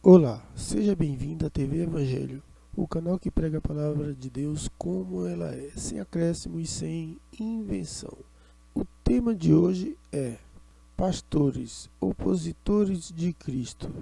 Olá, seja bem-vindo à TV Evangelho, o canal que prega a palavra de Deus como ela é, sem acréscimo e sem invenção. O tema de hoje é Pastores, opositores de Cristo.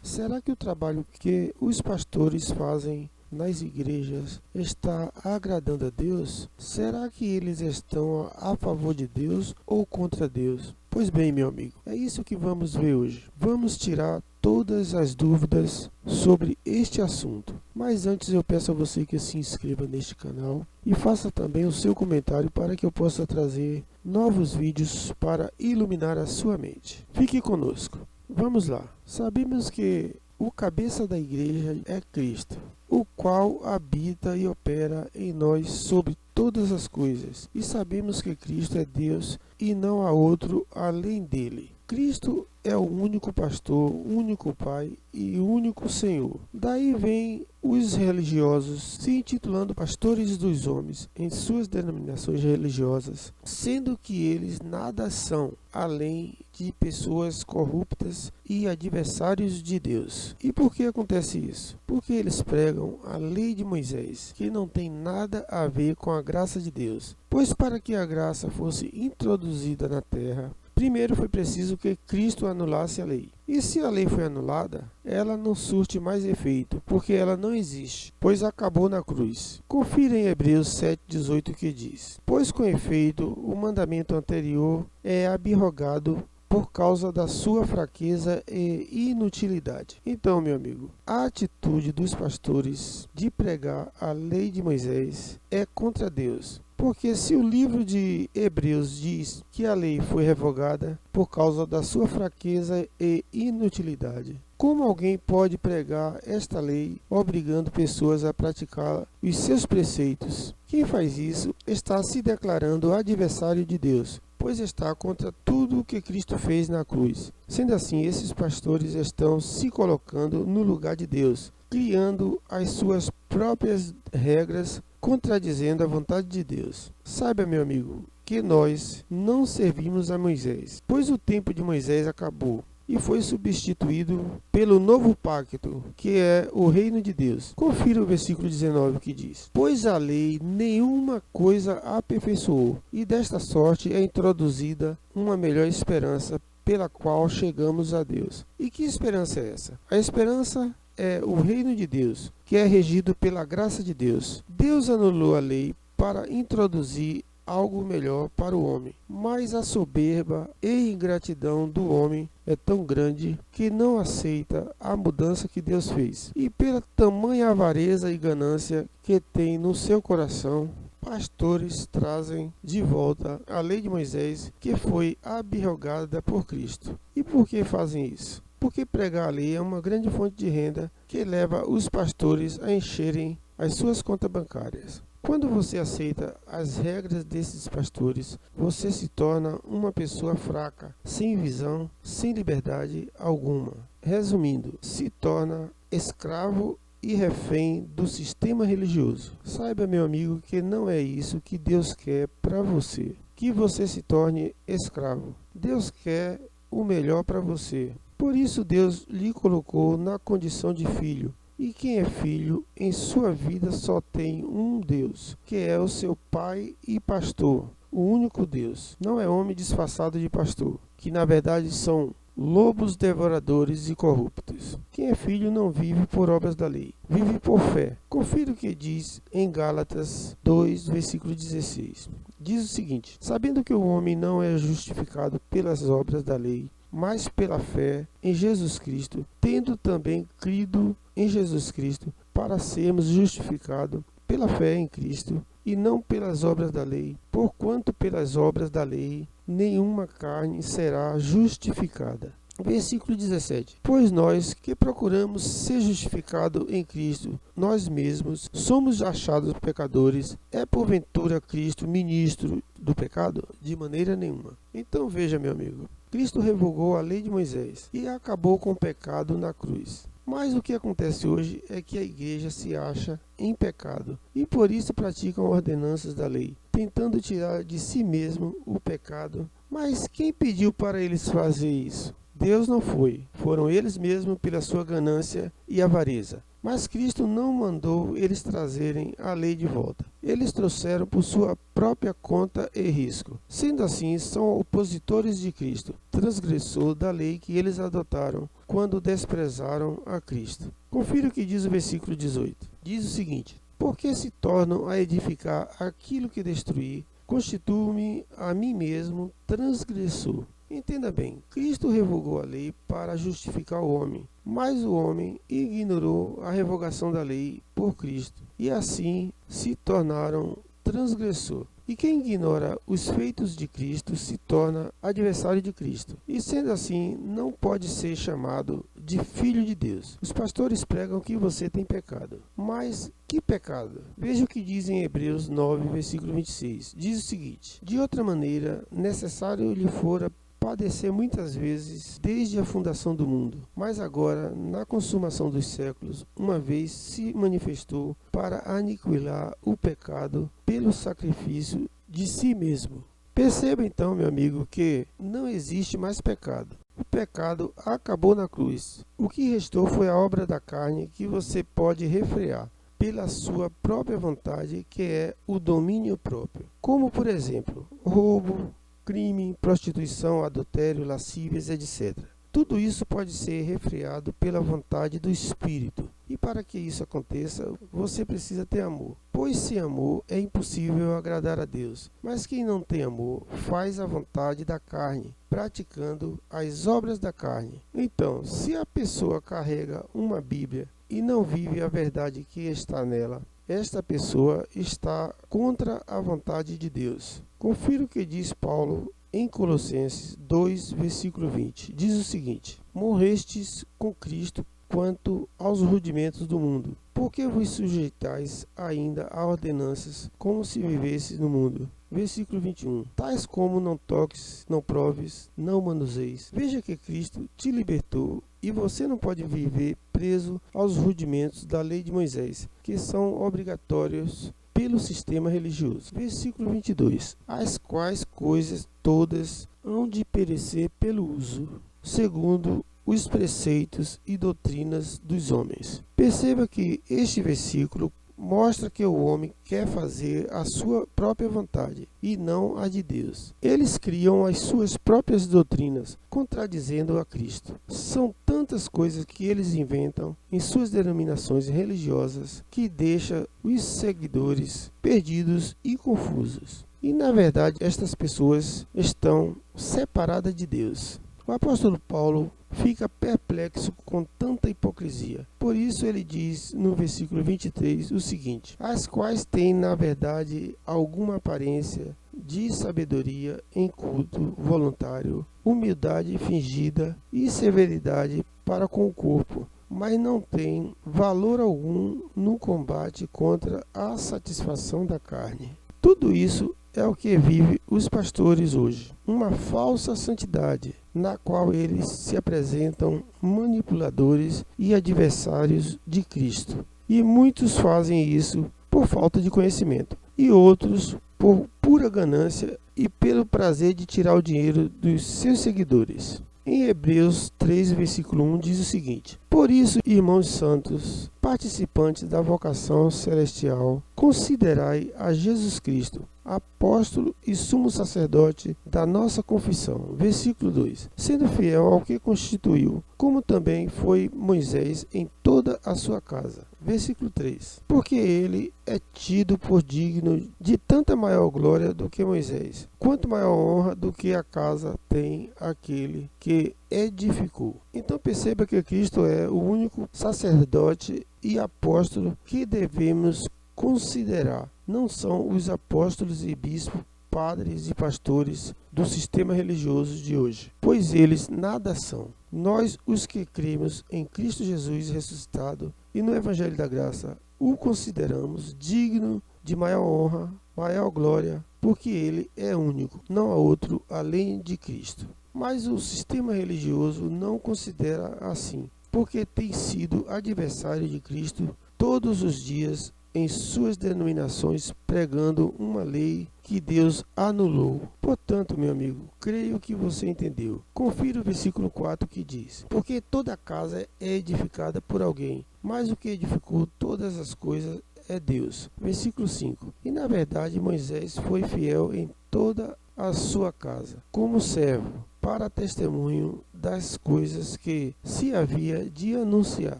Será que o trabalho que os pastores fazem nas igrejas está agradando a Deus? Será que eles estão a favor de Deus ou contra Deus? Pois bem, meu amigo, é isso que vamos ver hoje. Vamos tirar todas as dúvidas sobre este assunto. Mas antes eu peço a você que se inscreva neste canal e faça também o seu comentário para que eu possa trazer novos vídeos para iluminar a sua mente. Fique conosco. Vamos lá. Sabemos que o cabeça da igreja é Cristo, o qual habita e opera em nós sobre todas as coisas. E sabemos que Cristo é Deus e não há outro além dele. Cristo é o único pastor, único Pai e único Senhor. Daí vem os religiosos se intitulando pastores dos homens em suas denominações religiosas, sendo que eles nada são além de pessoas corruptas e adversários de Deus. E por que acontece isso? Porque eles pregam a lei de Moisés, que não tem nada a ver com a graça de Deus. Pois para que a graça fosse introduzida na terra, primeiro foi preciso que Cristo anulasse a lei. E se a lei foi anulada, ela não surte mais efeito, porque ela não existe, pois acabou na cruz. Confira em Hebreus 7,18 que diz: Pois com efeito o mandamento anterior é abrogado por causa da sua fraqueza e inutilidade. Então, meu amigo, a atitude dos pastores de pregar a lei de Moisés é contra Deus. Porque se o livro de Hebreus diz que a lei foi revogada por causa da sua fraqueza e inutilidade, como alguém pode pregar esta lei obrigando pessoas a praticar os seus preceitos? Quem faz isso está se declarando adversário de Deus, pois está contra tudo o que Cristo fez na cruz. Sendo assim, esses pastores estão se colocando no lugar de Deus, criando as suas próprias regras, contradizendo a vontade de Deus. Saiba, meu amigo, que nós não servimos a Moisés, pois o tempo de Moisés acabou e foi substituído pelo novo pacto, que é o reino de Deus. Confira o versículo 19 que diz: Pois a lei nenhuma coisa aperfeiçoou, e desta sorte é introduzida uma melhor esperança pela qual chegamos a Deus. E que esperança é essa? A esperança é o reino de Deus, que é regido pela graça de Deus. Deus anulou a lei para introduzir algo melhor para o homem, mas a soberba e ingratidão do homem é tão grande que não aceita a mudança que Deus fez. E pela tamanha avareza e ganância que tem no seu coração, pastores trazem de volta a lei de Moisés, que foi abrogada por Cristo. E por que fazem isso? Porque pregar a lei é uma grande fonte de renda que leva os pastores a encherem as suas contas bancárias. Quando você aceita as regras desses pastores, você se torna uma pessoa fraca, sem visão, sem liberdade alguma. Resumindo, se torna escravo e refém do sistema religioso. Saiba, meu amigo, que não é isso que Deus quer para você, que você se torne escravo. Deus quer o melhor para você. Por isso Deus lhe colocou na condição de filho. E quem é filho, em sua vida só tem um Deus, que é o seu Pai e pastor, o único Deus. Não é homem disfarçado de pastor, que na verdade são lobos devoradores e corruptos. Quem é filho não vive por obras da lei, vive por fé. Confira o que diz em Gálatas 2, versículo 16. Diz o seguinte: Sabendo que o homem não é justificado pelas obras da lei, mas pela fé em Jesus Cristo, tendo também crido em Jesus Cristo, para sermos justificados pela fé em Cristo, e não pelas obras da lei, porquanto pelas obras da lei nenhuma carne será justificada. Versículo 17. Pois nós que procuramos ser justificados em Cristo, nós mesmos somos achados pecadores, é porventura Cristo ministro do pecado? De maneira nenhuma. Então veja, meu amigo, Cristo revogou a lei de Moisés e acabou com o pecado na cruz. Mas o que acontece hoje é que a igreja se acha em pecado e por isso praticam ordenanças da lei, tentando tirar de si mesmo o pecado. Mas quem pediu para eles fazer isso? Deus não foi, foram eles mesmos pela sua ganância e avareza. Mas Cristo não mandou eles trazerem a lei de volta. Eles trouxeram por sua própria conta e risco. Sendo assim, são opositores de Cristo, transgressor da lei que eles adotaram quando desprezaram a Cristo. Confira o que diz o versículo 18. Diz o seguinte: porque se tornam a edificar aquilo que destruí, constituo-me a mim mesmo transgressor. Entenda bem, Cristo revogou a lei para justificar o homem, mas o homem ignorou a revogação da lei por Cristo, e assim se tornaram transgressor. E quem ignora os feitos de Cristo se torna adversário de Cristo, e sendo assim, não pode ser chamado de filho de Deus. Os pastores pregam que você tem pecado. Mas que pecado? Veja o que diz em Hebreus 9, versículo 26. Diz o seguinte: de outra maneira, necessário lhe fora padecer muitas vezes desde a fundação do mundo, mas agora, na consumação dos séculos, uma vez se manifestou para aniquilar o pecado pelo sacrifício de si mesmo. Perceba então, meu amigo, que não existe mais pecado. O pecado acabou na cruz. O que restou foi a obra da carne que você pode refrear pela sua própria vontade, que é o domínio próprio. Como, por exemplo, roubo, crime, prostituição, adultério, lascívias, etc. Tudo isso pode ser refreado pela vontade do Espírito. E para que isso aconteça, você precisa ter amor. Pois sem amor é impossível agradar a Deus. Mas quem não tem amor faz a vontade da carne, praticando as obras da carne. Então, se a pessoa carrega uma Bíblia e não vive a verdade que está nela, esta pessoa está contra a vontade de Deus. Confira o que diz Paulo em Colossenses 2, versículo 20. Diz o seguinte: morrestes com Cristo quanto aos rudimentos do mundo, porque vos sujeitais ainda a ordenanças, como se vivesses no mundo. Versículo 21. Tais como não toques, não proves, não manuseis. Veja que Cristo te libertou e você não pode viver preso aos rudimentos da lei de Moisés, que são obrigatórios pelo sistema religioso. Versículo 22. As quais coisas todas hão de perecer pelo uso, segundo os preceitos e doutrinas dos homens. Perceba que este versículo mostra que o homem quer fazer a sua própria vontade e não a de Deus. Eles criam as suas próprias doutrinas, contradizendo a Cristo. São tantas coisas que eles inventam em suas denominações religiosas que deixa os seguidores perdidos e confusos. E na verdade, estas pessoas estão separadas de Deus. O apóstolo Paulo fica perplexo com tanta hipocrisia. Por isso ele diz no versículo 23 o seguinte: as quais têm na verdade alguma aparência de sabedoria em culto voluntário, humildade fingida e severidade para com o corpo, mas não têm valor algum no combate contra a satisfação da carne. Tudo isso é o que vive os pastores hoje, uma falsa santidade, na qual eles se apresentam manipuladores e adversários de Cristo. E muitos fazem isso por falta de conhecimento, e outros por pura ganância e pelo prazer de tirar o dinheiro dos seus seguidores. Em Hebreus 3, versículo 1 diz o seguinte: por isso, irmãos santos, participantes da vocação celestial, considerai a Jesus Cristo, apóstolo e sumo sacerdote da nossa confissão. Versículo 2. Sendo fiel ao que constituiu, como também foi Moisés em toda a sua casa. Versículo 3. Porque ele é tido por digno de tanta maior glória do que Moisés, quanto maior honra do que a casa tem aquele que edificou. Então perceba que Cristo é o único sacerdote e apóstolo que devemos considerar. Não são os apóstolos e bispos, padres e pastores do sistema religioso de hoje, pois eles nada são. Nós, os que cremos em Cristo Jesus ressuscitado e no Evangelho da Graça, o consideramos digno de maior honra, maior glória, porque ele é único, não há outro além de Cristo. Mas o sistema religioso não considera assim, porque tem sido adversário de Cristo todos os dias em suas denominações pregando uma lei que Deus anulou. Portanto, meu amigo, creio que você entendeu. Confira o versículo 4 que diz: porque toda casa é edificada por alguém, mas o que edificou todas as coisas é Deus. Versículo 5. E na verdade Moisés foi fiel em toda a sua casa, como servo, para testemunho das coisas que se havia de anunciar.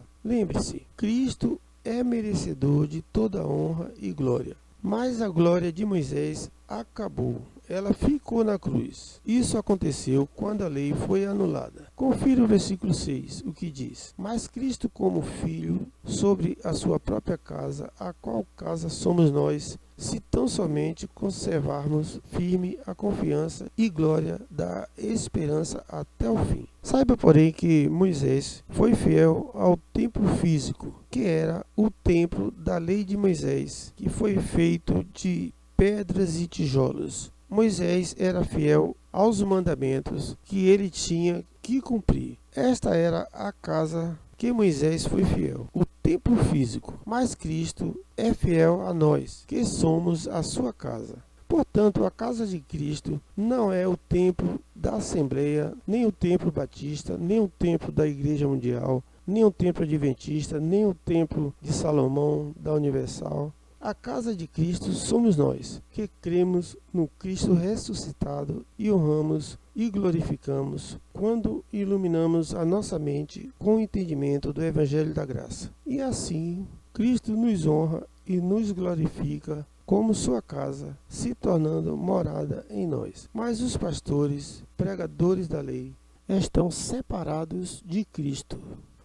Lembre-se, Cristo é merecedor de toda honra e glória. Mas a glória de Moisés acabou. Ela ficou na cruz. Isso aconteceu quando a lei foi anulada. Confira o versículo 6, o que diz: mas Cristo como filho sobre a sua própria casa, a qual casa somos nós, se tão somente conservarmos firme a confiança e glória da esperança até o fim. Saiba, porém, que Moisés foi fiel ao templo físico, que era o templo da lei de Moisés, que foi feito de pedras e tijolos. Moisés era fiel aos mandamentos que ele tinha que cumprir. Esta era a casa que Moisés foi fiel, o templo físico. Mas Cristo é fiel a nós, que somos a sua casa. Portanto, a casa de Cristo não é o templo da Assembleia, nem o templo batista, nem o templo da Igreja Mundial, nem o templo adventista, nem o templo de Salomão, da Universal. A casa de Cristo somos nós, que cremos no Cristo ressuscitado e honramos e glorificamos quando iluminamos a nossa mente com o entendimento do Evangelho da Graça. E assim, Cristo nos honra e nos glorifica como sua casa, se tornando morada em nós. Mas os pastores, pregadores da lei, estão separados de Cristo,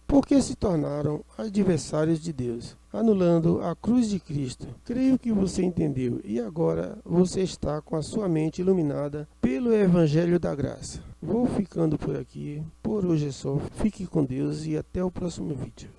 porque se tornaram adversários de Deus, anulando a cruz de Cristo. Creio que você entendeu e agora você está com a sua mente iluminada pelo Evangelho da Graça. Vou ficando por aqui. Por hoje é só. Fique com Deus e até o próximo vídeo.